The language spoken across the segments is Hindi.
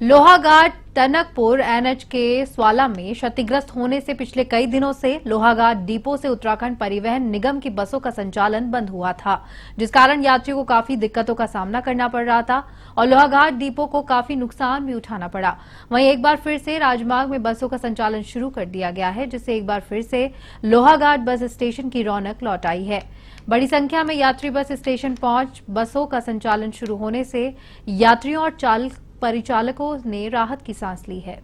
लोहाघाट टनकपुर एनएच के स्वाला में क्षतिग्रस्त होने से पिछले कई दिनों से लोहाघाट डिपो से उत्तराखंड परिवहन निगम की बसों का संचालन बंद हुआ था, जिस कारण यात्रियों को काफी दिक्कतों का सामना करना पड़ रहा था और लोहाघाट डिपो को काफी नुकसान भी उठाना पड़ा। वहीं एक बार फिर से राजमार्ग में बसों का संचालन शुरू कर दिया गया है, जिससे एक बार फिर से लोहाघाट बस स्टेशन की रौनक लौट आई है। बड़ी संख्या में यात्री बस स्टेशन पहुंच बसों का संचालन शुरू होने से यात्रियों और परिचालकों ने राहत की सांस ली है।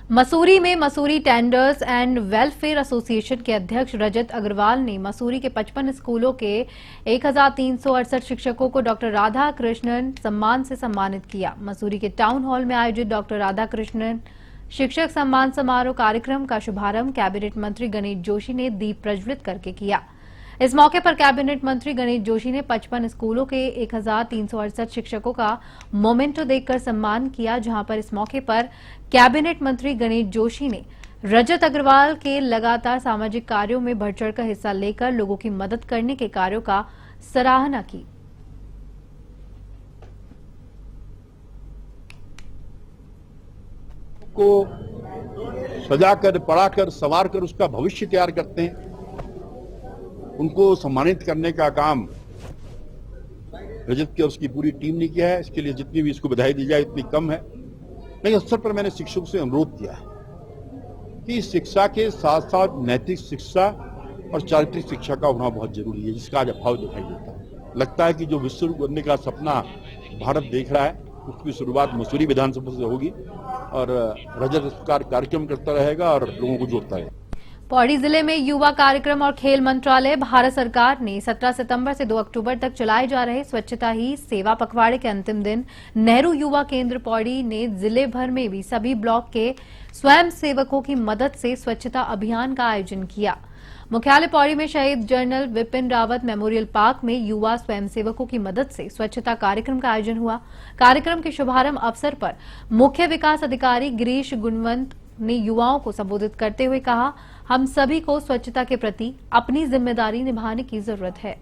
मसूरी में Mussoorie tenders and welfare association के अध्यक्ष रजत अग्रवाल ने मसूरी के 55 स्कूलों के 1368 शिक्षकों को डॉक्टर राधा कृष्णन सम्मान से सम्मानित किया। मसूरी के टाउन हॉल में आयोजित डॉक्टर राधा कृष्णन शिक्षक सम्मान समारोह कार्यक्रम का शुभारंभ कैबिनेट मंत्री गणेश जोशी ने दीप प्रज्वलित करके किया। इस मौके पर कैबिनेट मंत्री गणेश जोशी ने 55 स्कूलों के 1368 शिक्षकों का मोमेंटो देकर सम्मान किया, जहां पर इस मौके पर कैबिनेट मंत्री गणेश जोशी ने रजत अग्रवाल के लगातार सामाजिक कार्यों में बढ़ चढ़कर हिस्सा लेकर लोगों की मदद करने के कार्यों का सराहना की। को सजाकर, पढ़ाकर, संवारकर उसका भविष्य तैयार करते हैं, उनको सम्मानित करने का काम रजत की और उसकी पूरी टीम ने किया है। इसके लिए जितनी भी इसको बधाई दी जाए उतनी कम है। लेकिन अवसर पर मैंने शिक्षकों से अनुरोध किया है कि शिक्षा के साथ साथ नैतिक शिक्षा और चारित्रिक शिक्षा का होना बहुत जरूरी है, जिसका आज अभाव दिखाई देता है। लगता है कि जो विश्व बनने का सपना भारत देख रहा है, उसकी शुरुआत मसूरी विधानसभा से होगी और रजत कार्यक्रम करता रहेगा और लोगों को जोड़ता रहेगा। पौड़ी जिले में युवा कार्यक्रम और खेल मंत्रालय भारत सरकार ने 17 सितंबर से 2 अक्टूबर तक चलाए जा रहे स्वच्छता ही सेवा पखवाड़े के अंतिम दिन नेहरू युवा केंद्र पौड़ी ने जिले भर में भी सभी ब्लॉक के स्वयं सेवकों की मदद से स्वच्छता अभियान का आयोजन किया। मुख्यालय पौड़ी में शहीद general Vipin Rawat memorial park में युवा स्वयंसेवकों की मदद से स्वच्छता कार्यक्रम का आयोजन हुआ। कार्यक्रम के शुभारंभ अवसर पर मुख्य विकास अधिकारी गिरीश गुणवंत ने युवाओं को संबोधित करते हुए कहा, हम सभी को स्वच्छता के प्रति अपनी जिम्मेदारी निभाने की जरूरत है।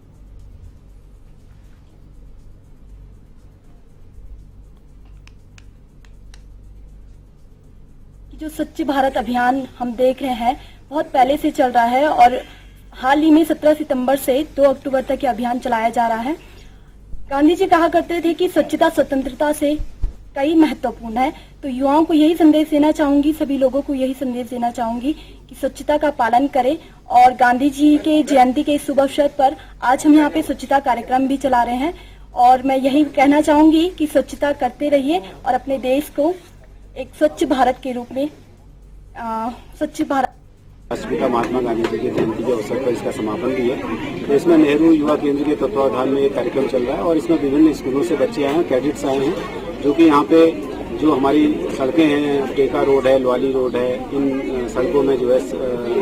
जो स्वच्छ भारत अभियान हम देख रहे हैं बहुत पहले से चल रहा है और हाल ही में 17 सितंबर से 2 अक्टूबर तक ये अभियान चलाया जा रहा है। गांधी जी कहा करते थे कि स्वच्छता स्वतंत्रता से कई महत्वपूर्ण है, तो युवाओं को यही संदेश देना चाहूंगी, सभी लोगों को यही संदेश देना चाहूंगी कि स्वच्छता का पालन करें। और गांधी जी के जयंती के इस शुभ अवसर पर आज हम यहाँ पे स्वच्छता कार्यक्रम भी चला रहे हैं और मैं यही कहना चाहूंगी कि स्वच्छता करते रहिए और अपने देश को एक स्वच्छ भारत के रूप में स्वच्छ भारत। राष्ट्रपिता महात्मा गांधी जी के जयंती के अवसर पर इसका समापन भी है। तो इसमें नेहरू युवा केंद्र के तत्वावधान में ये कार्यक्रम चल रहा है और इसमें विभिन्न स्कूलों से बच्चे आए हैं, कैडेट्स आए हैं, जो कि यहाँ पे जो हमारी सड़कें हैं, टेका रोड है, लवाली रोड है, इन सड़कों में जो है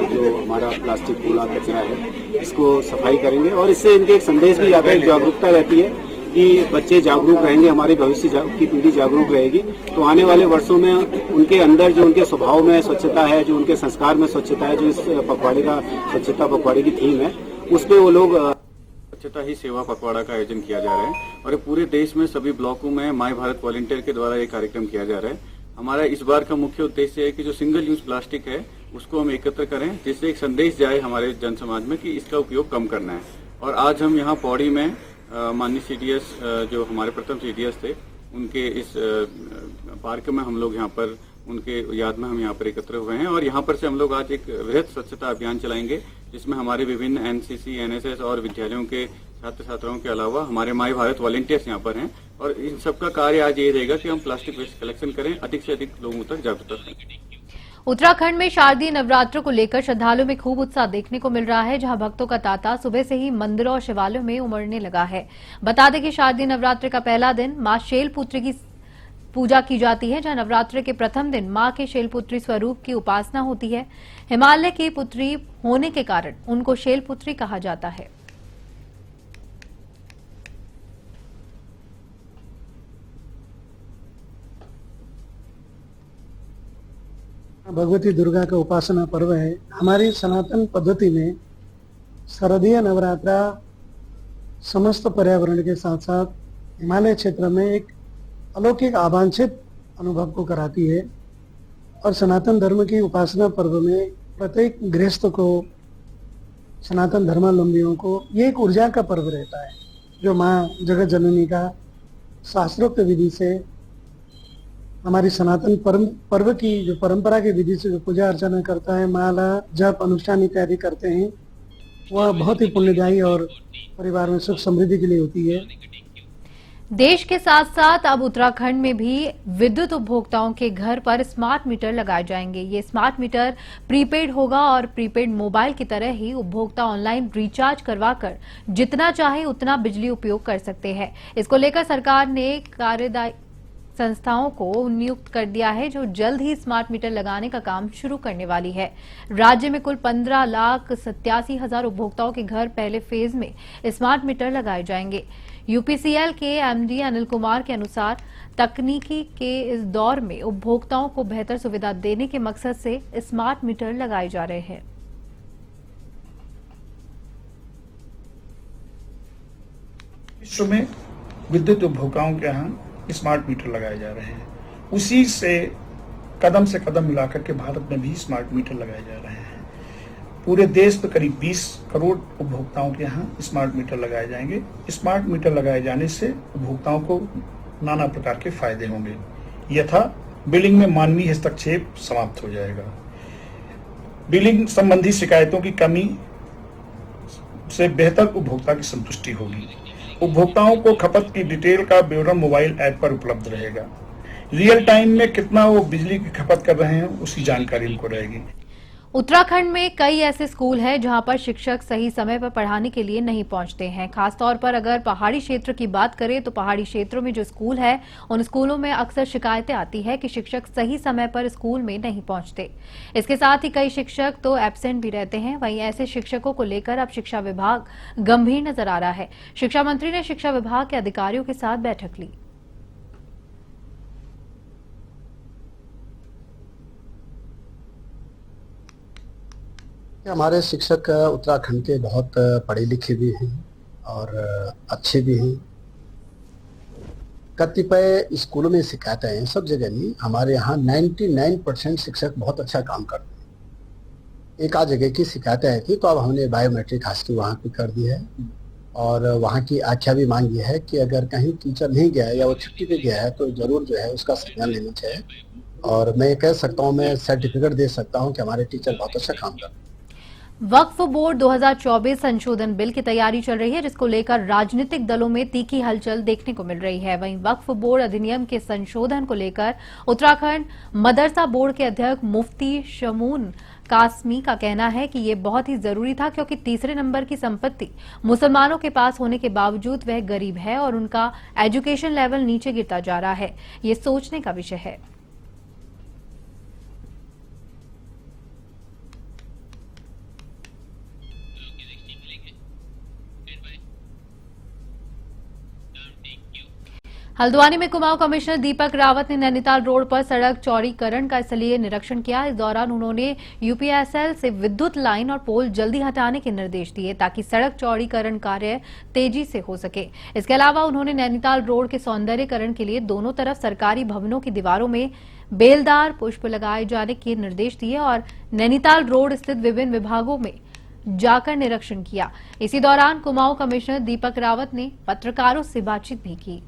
जो हमारा प्लास्टिक कूड़ा कचरा है इसको सफाई करेंगे और इससे इनके एक संदेश भी आता है, जागरूकता रहती है कि बच्चे जागरूक रहेंगे, हमारी भविष्य की पीढ़ी जागरूक रहेगी, तो आने वाले वर्षों में उनके अंदर जो उनके स्वभाव में स्वच्छता है, जो उनके संस्कार में स्वच्छता है, जो इस पखवाड़े का स्वच्छता पखवाड़े की थीम है, उस पे वो लोग स्वच्छता ही सेवा पखवाड़ा का आयोजन किया जा रहा है और पूरे देश में सभी ब्लॉकों में माय भारत वॉलंटियर के द्वारा ये कार्यक्रम किया जा रहा है। हमारा इस बार का मुख्य उद्देश्य है कि जो सिंगल यूज प्लास्टिक है उसको हम एकत्र करें, जिससे एक संदेश जाए हमारे जन समाज में कि इसका उपयोग कम करना है। और आज हम यहाँ पौड़ी में माननीय सीडीएस जो हमारे प्रथम सीडीएस थे उनके इस पार्क में हम लोग यहाँ पर उनके याद में हम यहाँ पर एकत्र हुए हैं और यहाँ पर से हम लोग आज एक वृहद स्वच्छता अभियान चलाएंगे, जिसमें हमारे विभिन्न एनसीसी, एनएसएस और विद्यालयों के छात्र छात्राओं के अलावा हमारे माय भारत वॉलंटियर्स यहाँ पर हैं और इन सबका कार्य आज ये रहेगा कि हम प्लास्टिक वेस्ट कलेक्शन करें, अधिक से अधिक लोगों तक जागरूकता करें। उत्तराखंड में शारदीय नवरात्र को लेकर श्रद्धालुओं में खूब उत्साह देखने को मिल रहा है, जहां भक्तों का तांता सुबह से ही मंदिरों और शिवालयों में उमड़ने लगा है। बता दें कि शारदीय नवरात्र का पहला दिन मां शैलपुत्री की पूजा की जाती है, जहां नवरात्र के प्रथम दिन मां के शैलपुत्री स्वरूप की उपासना होती है। हिमालय की पुत्री होने के कारण उनको शैलपुत्री कहा जाता है। भगवती दुर्गा का उपासना पर्व है। हमारी सनातन पद्धति में शारदीय नवरात्रा समस्त पर्यावरण के साथ साथ हिमालय क्षेत्र में एक अलौकिक आवांछित अनुभव को कराती है और सनातन धर्म की उपासना पर्व में प्रत्येक गृहस्थ को, सनातन धर्मावलंबियों को ये एक ऊर्जा का पर्व रहता है जो माँ जगत जननी का शास्त्रोक्त विधि से हमारी सनातन पर्व की जो परंपरा की विधि से जो पूजा अर्चना करता है, माला जप अनुष्ठान इत्यादि करते हैं, वह बहुत ही पुण्यदायी और परिवार में सुख समृद्धि के लिए होती है। देश के साथ साथ अब उत्तराखंड में भी विद्युत उपभोक्ताओं के घर पर स्मार्ट मीटर लगाए जाएंगे। ये स्मार्ट मीटर प्रीपेड होगा और प्रीपेड मोबाइल की तरह ही उपभोक्ता ऑनलाइन रिचार्ज करवाकर जितना चाहे उतना बिजली उपयोग कर सकते हैं। इसको लेकर सरकार ने कार्यदायी संस्थाओं को नियुक्त कर दिया है जो जल्द ही स्मार्ट मीटर लगाने का काम शुरू करने वाली है। राज्य में कुल 15,87,000 उपभोक्ताओं के घर पहले फेज में स्मार्ट मीटर लगाए जाएंगे। यूपीसीएल के एमडी अनिल कुमार के अनुसार तकनीकी के इस दौर में उपभोक्ताओं को बेहतर सुविधा देने के मकसद से स्मार्ट मीटर लगाए जा रहे हैं। विश्व में विद्युत उपभोक्ताओं के यहाँ स्मार्ट मीटर लगाए जा रहे हैं, उसी से कदम मिलाकर के भारत में भी स्मार्ट मीटर लगाए जा रहे हैं। पूरे देश में करीब 20 करोड़ उपभोक्ताओं के यहाँ स्मार्ट मीटर लगाए जाएंगे। स्मार्ट मीटर लगाए जाने से उपभोक्ताओं को नाना प्रकार के फायदे होंगे। यथा बिलिंग में मानवीय हस्तक्षेप समाप्त हो जाएगा, बिलिंग संबंधी शिकायतों की कमी से बेहतर उपभोक्ता की संतुष्टि होगी। उपभोक्ताओं को खपत की डिटेल का ब्यौरा मोबाइल ऐप पर उपलब्ध रहेगा। रियल टाइम में कितना वो बिजली की खपत कर रहे हैं उसकी जानकारी उनको रहेगी। उत्तराखंड में कई ऐसे स्कूल हैं जहां पर शिक्षक सही समय पर पढ़ाने के लिए नहीं पहुंचते हैं। खासतौर पर अगर पहाड़ी क्षेत्र की बात करें तो पहाड़ी क्षेत्रों में जो स्कूल है उन स्कूलों में अक्सर शिकायतें आती है कि शिक्षक सही समय पर स्कूल में नहीं पहुंचते। इसके साथ ही कई शिक्षक तो एब्सेंट भी रहते हैं। वहीं ऐसे शिक्षकों को लेकर अब शिक्षा विभाग गंभीर नजर आ रहा है। शिक्षा मंत्री ने शिक्षा विभाग के अधिकारियों के साथ बैठक ली। हमारे शिक्षक उत्तराखंड के बहुत पढ़े लिखे भी हैं और अच्छे भी हैं। कतिपय स्कूलों में शिकायतें हैं, सब जगह नहीं। हमारे यहाँ 99% शिक्षक बहुत अच्छा काम करते हैं। एक आध जगह की शिकायतें आई थी तो अब हमने बायोमेट्रिक हाजिरी वहाँ पे कर दी है और वहाँ की आख्या भी मांगी है कि अगर कहीं टीचर नहीं गया है या वो छुट्टी पे गया है तो जरूर जो है उसका संज्ञान लेना चाहिए। और मैं कह सकता हूँ, मैं सर्टिफिकेट दे सकता हूँ कि हमारे टीचर बहुत अच्छा काम कर रहे हैं। वक्फ बोर्ड 2024 संशोधन बिल की तैयारी चल रही है, जिसको लेकर राजनीतिक दलों में तीखी हलचल देखने को मिल रही है। वहीं वक्फ बोर्ड अधिनियम के संशोधन को लेकर उत्तराखंड मदरसा बोर्ड के अध्यक्ष मुफ्ती शमून कासमी का कहना है कि ये बहुत ही जरूरी था, क्योंकि तीसरे नंबर की संपत्ति मुसलमानों के पास होने के बावजूद वह गरीब है और उनका एजुकेशन लेवल नीचे गिरता जा रहा है। ये सोचने का विषय है। हल्द्वानी में कुमाऊं कमिश्नर दीपक रावत ने नैनीताल रोड पर सड़क चौड़ीकरण का स्थलीय निरीक्षण किया। इस दौरान उन्होंने यूपीएसएल से विद्युत लाइन और पोल जल्दी हटाने के निर्देश दिए ताकि सड़क चौड़ीकरण कार्य तेजी से हो सके। इसके अलावा उन्होंने नैनीताल रोड के सौंदर्यीकरण के लिए दोनों तरफ सरकारी भवनों की दीवारों में बेलदार पुष्प लगाए जाने के निर्देश दिए और नैनीताल रोड स्थित विभिन्न विभागों में जाकर निरीक्षण किया। इसी दौरान कुमाऊं कमिश्नर दीपक रावत ने पत्रकारों से बातचीत भी की।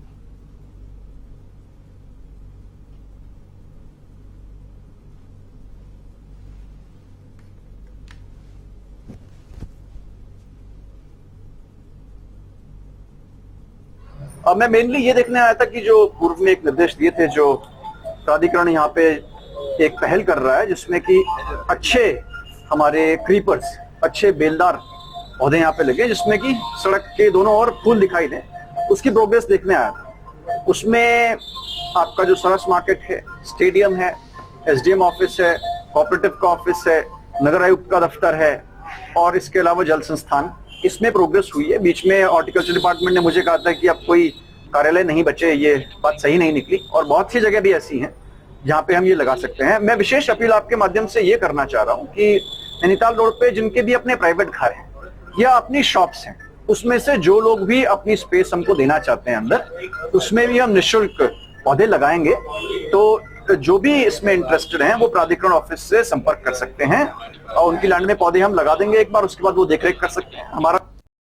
मैं मेनली ये देखने आया था कि जो पूर्व में एक निर्देश दिए थे, जो प्राधिकरण यहाँ पे एक पहल कर रहा है जिसमें कि अच्छे हमारे क्रीपर्स, अच्छे बेलदार पौधे यहाँ पे लगे जिसमें कि सड़क के दोनों ओर फूल दिखाई दे, उसकी प्रोग्रेस देखने आया था। उसमें आपका जो सरस मार्केट है, स्टेडियम है, एसडीएम ऑफिस है, कोऑपरेटिव का ऑफिस है, नगर आयुक्त का दफ्तर है और इसके अलावा जल संस्थान, इसमें प्रोग्रेस हुई है। बीच में हॉर्टिकल्चर डिपार्टमेंट ने मुझे कहा था कि अब कोई कार्यालय नहीं बचे, ये बात सही नहीं निकली और बहुत सी जगह भी ऐसी हैं जहाँ पे हम ये लगा सकते हैं। मैं विशेष अपील आपके माध्यम से ये करना चाह रहा हूँ कि नैनीताल रोड पे जिनके भी अपने प्राइवेट घर हैं या अपनी शॉप्स हैं, उसमें से जो लोग भी अपनी स्पेस हमको देना चाहते हैं अंदर, उसमें भी हम निःशुल्क पौधे लगाएंगे। तो जो भी इसमें इंटरेस्टेड हैं वो प्राधिकरण ऑफिस से संपर्क कर सकते हैं और उनकी लैंड में पौधे हम लगा देंगे एक बार, उसके बाद वो देखरेख कर सकते हैं। हमारा